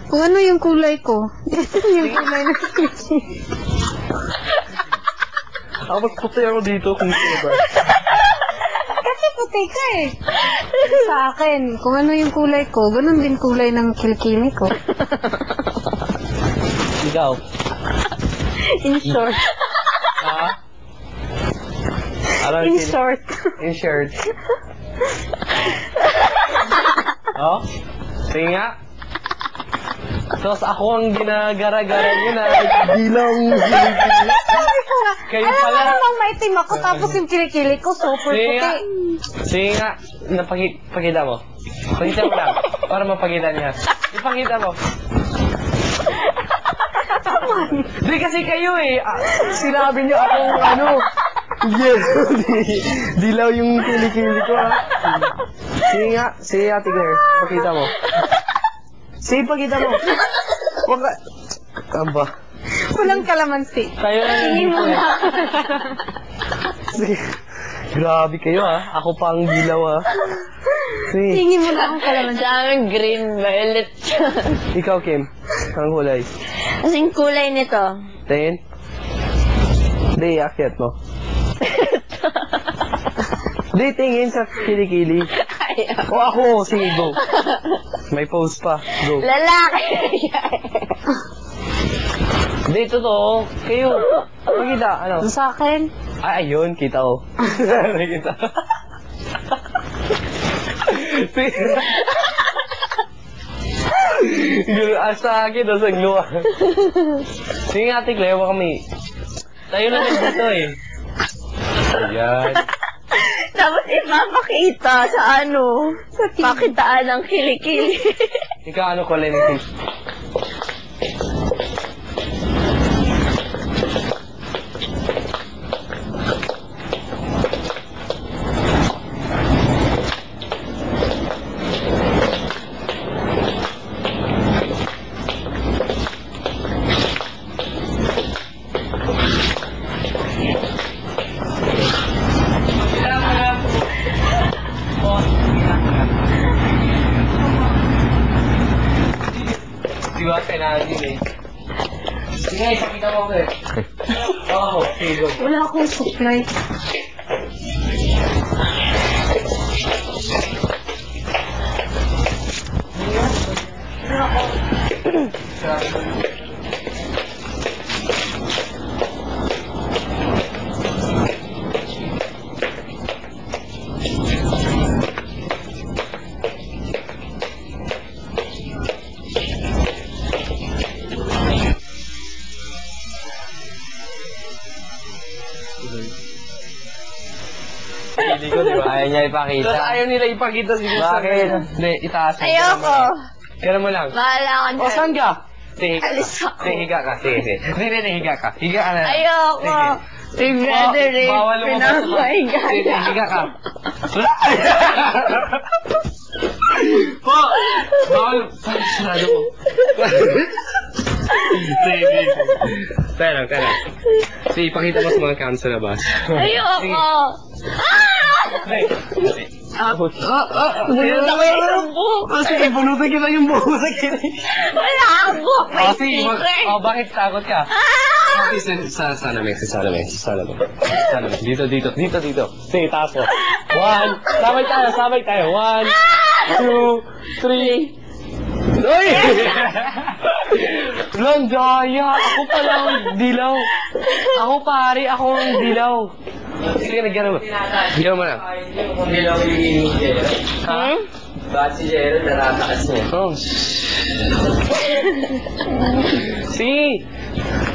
Kung ano yung kulay ko. Yung kulay ng squishy. Ako mas puti ako dito kung sino ba. Kasi puti ka eh. Sa akin, kung ano yung kulay ko, ganun din kulay ng kilikili ko. Ikaw? In short. Ha? Ano In short. In short. Oh? Sige nga. Tapos ako ang ginagara-gara nyo na bilang kilikili. Kayo Alam pala. mo namang maitim ako, tapos yung kilikili ko, super Sige nga. puti. Sige nga. Pakita mo. Pakita mo lang. Para mapakita niya. Ipakita mo. Di kasi kayo eh. Sinabi niyo akong ano. Yes. Dilaw yung kilikili ko ah. Sige nga. Sige Ate Claire. Pakita mo. Sige, pakita mo. Wag ka. Aba. Walang kalamansi. Kayo na Tingin mo dito eh. na. Sige. Grabe kayo ah. Ako pa ang dilaw ah. Sige. Tingin mo na ang kalamansi. Sa amin, green, violet. Ikaw, Kim. Ang kulay. Kasing kulay nito. Tingin. Di, akyat mo. Di, tingin sa kilikili. Ayaw. O ako, sige, go. May pose pa. Go. Lalaki. Di, totoo. Kayo. Pakita, ano? Sa akin, Ay, ayun, kita ko. Nakita. Sa akin, sa gluwa. Sige nga, Ate Claire, baka may... Tayo na lang dito eh. Ayan. Tapos ipapakita sa ano, pakitaan ng kilikili. Ikaw, ano kulay ng fish? Diba, kailangan din eh. Sige, ipakita mo ako eh. Oo, sige, go. wala akong supply. Hindi ko, diba? Ayaw niya ipakita. Tapos ayaw nila ipakita siguro sa Bakit? Hindi, itaas mo. Ayoko. Kaya mo lang. Bahala ka O, saan ka? Sige. Alis ako. Sige, higa ka. Sige, sige. Hindi, higa ka. Higa ka na. Ayoko. Big brother eh. Bawal mo Pinapahiga Sige, na. higa ka. Po! Bawal. Sarado mo. Sige, sige. Tayo lang. Sige, ipakita mo sa mga cam sa labas. Ayoko. Sige. Bunutan ko yung buhok. Sige, bunutan kita yung buhok sa kinig. Wala akong buhok. May Sige, sticker. bakit takot ka? Ah! Okay, sa salamin. Dito. Sige, taas mo. 1, sabay tayo. 1, 2, 3. Uy! Lang, daya. Ako pala ang dilaw. Ako pare, ako ang dilaw. Sige, nagyan mo. Nagyan mo lang. Dilaw yung Jero. Ha? Bakit si Jero naratakas niya? Oh. Sige.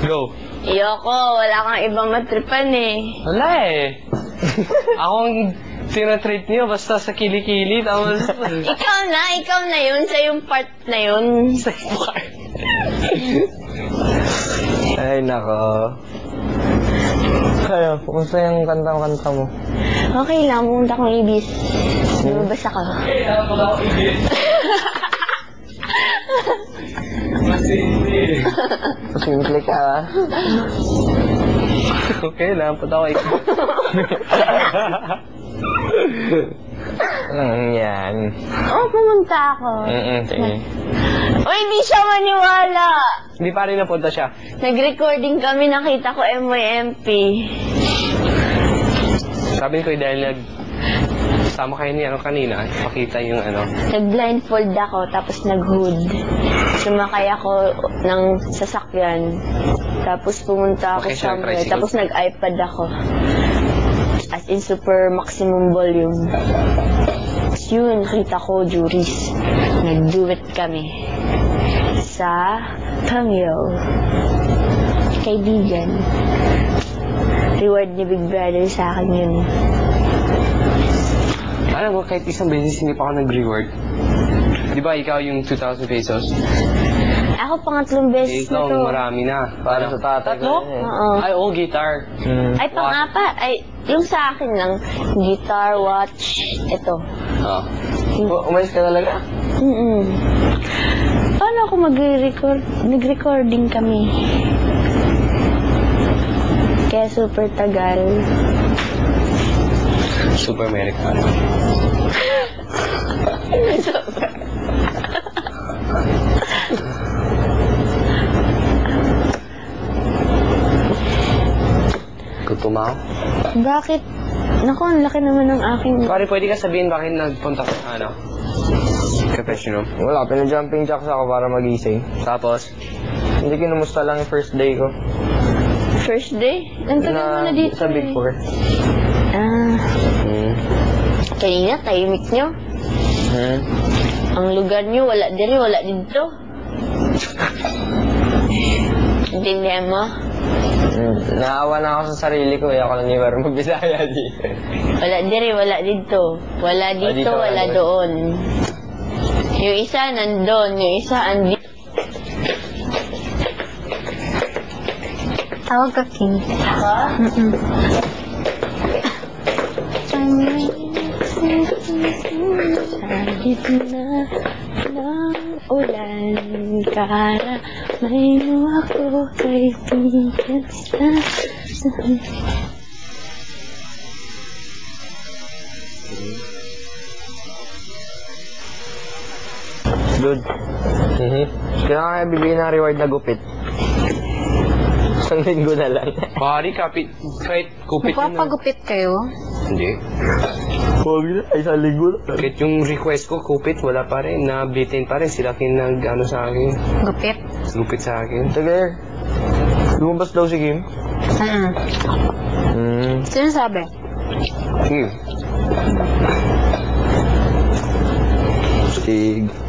Go. Ayoko. Wala kang ibang matripan eh. Wala eh. Ako ang tinatreat niyo basta sa kilikili. Tapos... Ikaw na yun. Sa yung part na yun. Sa part. Ay, nako. Kaya, kumusta yung kanta mo? Okay lang. Pumunta akong ibis. Lumabas ako. Simple ka, ha? Okay lang, punta ko ikaw. Anong yan? Oo, pumunta ako. Sige. O, hindi siya maniwala. Hindi pa rin napunta siya. Nag-recording kami, nakita ko MYMP. Sabi ko dahil sama kayo ni kanina, pakita yung Nag-blindfold ako, tapos nag-hood. Sumakay ako ng sasakyan. Tapos pumunta ako Okay, siya, somewhere. tricycle. Tapos nag-iPad ako. As in super maximum volume. Tapos yun, nakita ko, juries. Nag-duet kami. Sa Cameo. Kaibigan. Reward ni Big Brother sa akin yun. Alam mo, kahit isang beses hindi pa ako nag-reward. Di ba ikaw yung 2,000 pesos? Ako pangatlong beses na Ikaw to. marami na. Para sa tatay Tatlo? ko yun eh. Oo. Ay, oo, guitar. Ay, pang-apat. Ay, yung sa akin lang. Guitar, watch, ito. Oh. Umalis ka talaga? Paano ako mag-record? Nag-recording kami. Kaya super tagal. Super Americano. Gutom ako. Bakit? Naku, ang laki naman ng aking... Pare, pwede ka sabihin bakit nagpunta ka confession room? Wala, pina-jumping jacks ako para magising. Tapos, Hindi kinumusta lang yung first day ko. First day? Ang tagal mo na dito. Sa Big eh. Four. Kanina, tahimik nyo. Ang lugar nyo, wala diri, wala dito. Intindihan mo? Naawa na ako sa sarili ko, ako lang yung meron magbisaya dito. Wala diri, wala dito. Wala dito, dito, wala wala doon. Yung isa nandun, yung isa andi. Tawag ka, King. Ha? Sa gitna ng ulan, kara may ako kaibigan sa... Dude. Kailangan kaya bibigyan ng reward na gupit. Isang linggo na lang. pare, kahit kupit yun. Magpapagupit kayo? Hindi. Huwag na, isang linggo na. Kahit yung request ko, kupit, wala pa rin. Nabitin pa rin. Sila kinag-ano sa akin. Gupit? Lupit sa akin. Sige. Lumabas daw si Kim. Sino sabi? Sige. Sige.